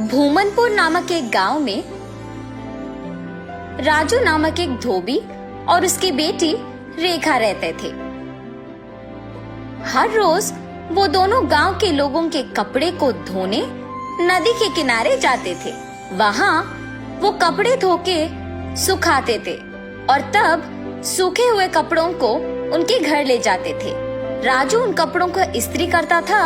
भूमनपुर नामक एक गांव में राजू नामक एक धोबी और उसकी बेटी रेखा रहते थे। हर रोज वो दोनों गांव के लोगों के कपड़े को धोने नदी के किनारे जाते थे। वहां वो कपड़े धो के सुखाते थे और तब सूखे हुए कपड़ों को उनके घर ले जाते थे। राजू उन कपड़ों को इस्त्री करता था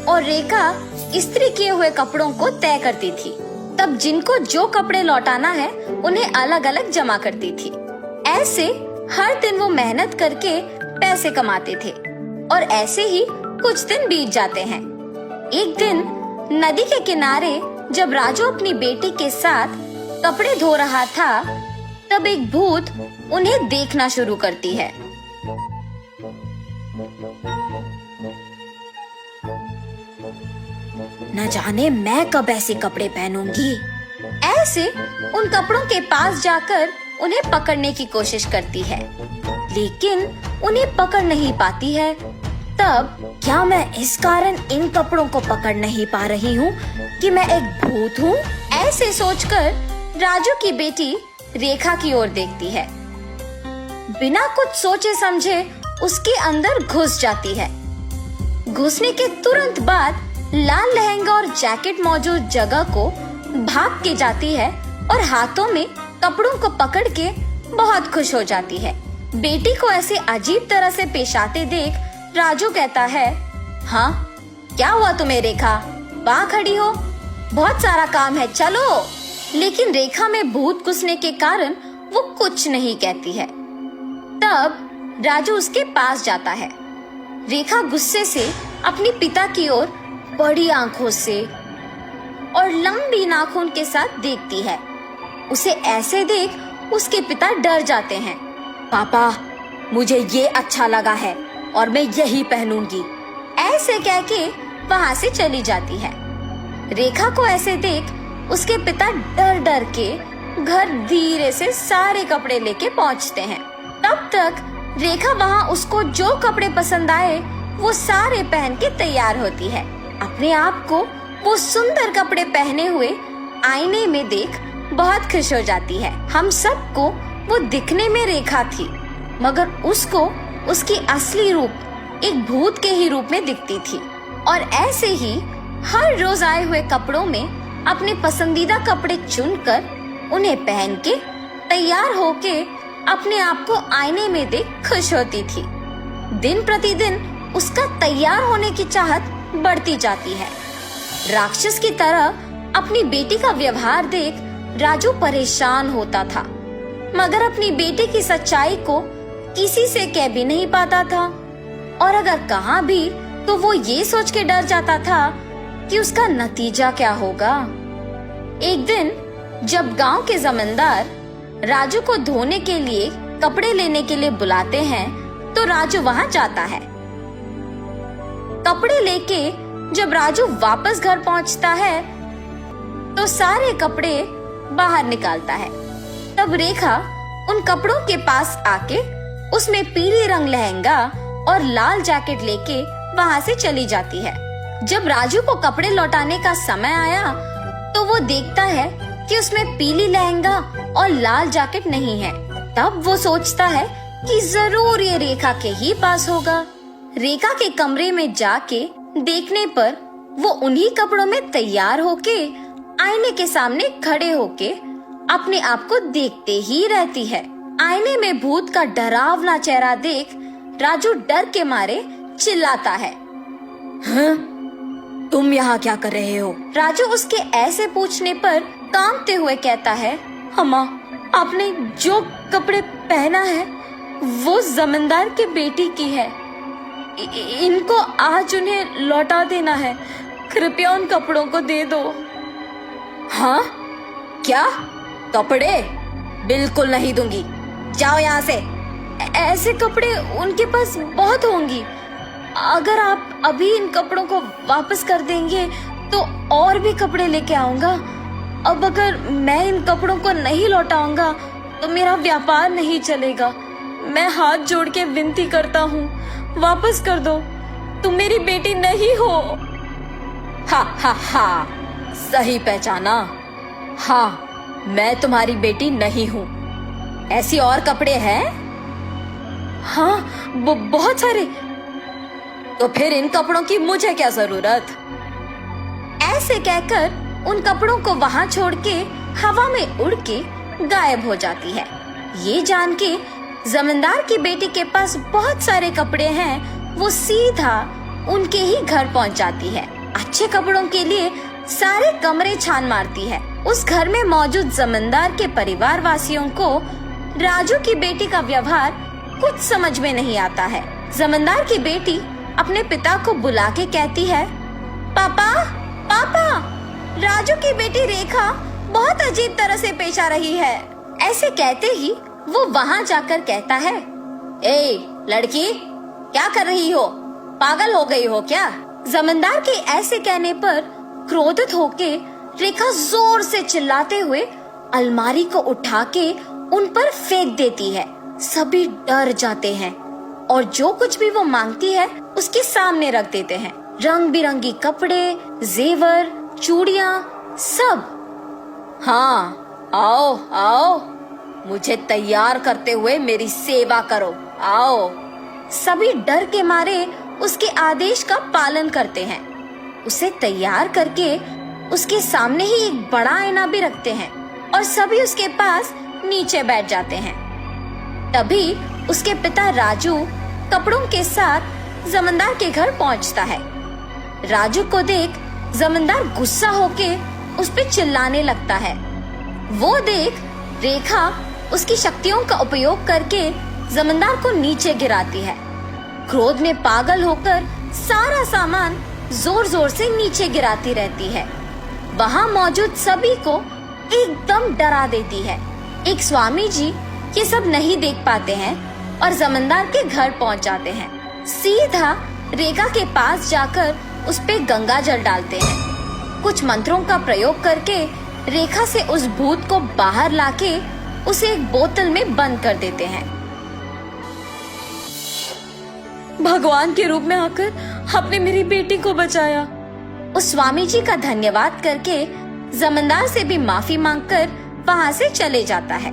और रेखा इस्त्री किए हुए कपड़ों को तय करती थी। तब जिनको जो कपड़े लौटाना है उन्हें अलग अलग जमा करती थी। ऐसे हर दिन वो मेहनत करके पैसे कमाते थे और ऐसे ही कुछ दिन बीत जाते हैं। एक दिन नदी के किनारे जब राजू अपनी बेटी के साथ कपड़े धो रहा था, तब एक भूत उन्हें देखना शुरू करती है। न जाने मैं कब ऐसे कपड़े पहनूंगी। ऐसे उन कपड़ों के पास जाकर उन्हें पकड़ने की कोशिश करती है, लेकिन उन्हें पकड़ नहीं पाती है। तब क्या मैं इस कारण इन कपड़ों को पकड़ नहीं पा रही हूँ कि मैं एक भूत हूँ? ऐसे सोचकर राजू की बेटी रेखा की ओर देखती है। बिना कुछ सोचे समझे उसके अंदर घुस जाती है। घुसने के तुरंत बाद लाल लहंगा और जैकेट मौजूद जगह को भाग के जाती है और हाथों में कपड़ों को पकड़ के बहुत खुश हो जाती है। बेटी को ऐसे अजीब तरह से पेश आते देख राजू कहता है, हाँ क्या हुआ तुम्हें रेखा? वहाँ खड़ी हो, बहुत सारा काम है, चलो। लेकिन रेखा में भूत घुसने के कारण वो कुछ नहीं कहती है। तब राजू उसके पास जाता है। रेखा गुस्से से अपनी पिता की ओर बड़ी आंखों से और लंबी नाखून के साथ देखती है। उसे ऐसे देख उसके पिता डर जाते हैं। पापा, मुझे ये अच्छा लगा है और मैं यही पहनूंगी, ऐसे कह के वहाँ से चली जाती है। रेखा को ऐसे देख उसके पिता डर डर के घर धीरे से सारे कपड़े लेके पहुँचते हैं। तब तक रेखा वहाँ उसको जो कपड़े पसंद आए वो सारे पहन के तैयार होती है। अपने आप को वो सुंदर कपड़े पहने हुए आईने में देख बहुत खुश हो जाती है। हम सबको वो दिखने में रेखा थी, मगर उसको उसकी असली रूप एक भूत के ही रूप में दिखती थी। और ऐसे ही हर रोज आए हुए कपड़ों में अपने पसंदीदा कपड़े चुनकर उन्हें पहन के तैयार होके अपने आप को आईने में देख खुश होती थी। दिन प्रतिदिन उसका तैयार होने की चाहत बढ़ती जाती है। राक्षस की तरह अपनी बेटी का व्यवहार देख राजू परेशान होता था, मगर अपनी बेटी की सच्चाई को किसी से कह भी नहीं पाता था, और अगर कहा भी तो वो ये सोच के डर जाता था कि उसका नतीजा क्या होगा। एक दिन जब गांव के जमींदार राजू को धोने के लिए कपड़े लेने के लिए बुलाते हैं, तो राजू वहां जाता है। कपड़े लेके जब राजू वापस घर पहुंचता है तो सारे कपड़े बाहर निकालता है। तब रेखा उन कपड़ों के पास आके उसमें पीले रंग लहंगा और लाल जैकेट लेके वहां से चली जाती है। जब राजू को कपड़े लौटाने का समय आया तो वो देखता है कि उसमें पीली लहंगा और लाल जैकेट नहीं है। तब वो सोचता है कि जरूर ये रेखा के ही पास होगा। रेखा के कमरे में जाके देखने पर वो उन्हीं कपड़ों में तैयार होके आईने के सामने खड़े होके अपने आप को देखते ही रहती है। आईने में भूत का डरावना चेहरा देख राजू डर के मारे चिल्लाता है, हाँ? तुम यहाँ क्या कर रहे हो? राजू उसके ऐसे पूछने पर कांपते हुए कहता है, अम्मा, आपने जो कपड़े पहना है वो जमींदार के बेटी की है। इनको आज उन्हें लौटा देना है, कृपया उन कपड़ों को दे दो। हाँ? क्या? कपड़े? बिल्कुल नहीं दूंगी, जाओ यहाँ से। ऐसे कपड़े उनके पास बहुत होंगी, अगर आप अभी इन कपड़ों को वापस कर देंगे तो और भी कपड़े लेके आऊंगा। अब अगर मैं इन कपड़ों को नहीं लौटाऊंगा तो मेरा व्यापार नहीं चलेगा। मैं हाथ जोड़ के विनती करता हूँ, वापस कर दो, तुम मेरी बेटी नहीं हो। हा हा हा, सही पहचाना। हाँ, मैं तुम्हारी बेटी नहीं हूँ। ऐसी और कपड़े हैं? हाँ, बहुत सारे। तो फिर इन कपड़ों की मुझे क्या जरूरत? ऐसे कहकर उन कपड़ों को वहां छोड़ के हवा में उड़ के गायब हो जाती है। ये जान के जमींदार की बेटी के पास बहुत सारे कपड़े हैं, वो सीधा उनके ही घर पहुंच जाती है। अच्छे कपड़ों के लिए सारे कमरे छान मारती है। उस घर में मौजूद जमींदार के परिवार वासियों को राजू की बेटी का व्यवहार कुछ समझ में नहीं आता है। जमींदार की बेटी अपने पिता को बुला के कहती है, पापा पापा, राजू की बेटी रेखा बहुत अजीब तरह से पेश आ रही है। ऐसे कहते ही वो वहां जाकर कहता है, ए लड़की, क्या कर रही हो? पागल हो गई हो क्या? जमींदार के ऐसे कहने पर क्रोधित होके रेखा जोर से चिल्लाते हुए अलमारी को उठा के उन पर फेंक देती है। सभी डर जाते हैं और जो कुछ भी वो मांगती है उसके सामने रख देते हैं। रंग बिरंगी कपड़े, जेवर, चूड़ियां, सब। हाँ, आओ आओ, मुझे तैयार करते हुए मेरी सेवा करो, आओ। सभी डर के मारे उसके आदेश का पालन करते हैं। उसे तैयार करके उसके सामने ही एक बड़ा आईना भी रखते हैं और सभी उसके पास नीचे बैठ जाते हैं। तभी उसके पिता राजू कपड़ों के साथ जमींदार के घर पहुंचता है। राजू को देख जमींदार गुस्सा होके उस पे चिल्लाने लगता है। वो देख रेखा उसकी शक्तियों का उपयोग करके जमींदार को नीचे गिराती है। क्रोध में पागल होकर सारा सामान जोर जोर से नीचे गिराती रहती है। वहाँ मौजूद सभी को एकदम डरा देती है। एक स्वामी जी ये सब नहीं देख पाते हैं और जमींदार के घर पहुँच जाते हैं। सीधा रेखा के पास जाकर उस पे गंगा जल डालते हैं। कुछ मंत्रों का प्रयोग करके रेखा से उस भूत को बाहर लाके उसे एक बोतल में बंद कर देते हैं। भगवान के रूप में आकर आपने मेरी बेटी को बचाया। उस स्वामी जी का धन्यवाद करके जमींदार से भी माफी मांगकर वहां से चले जाता है।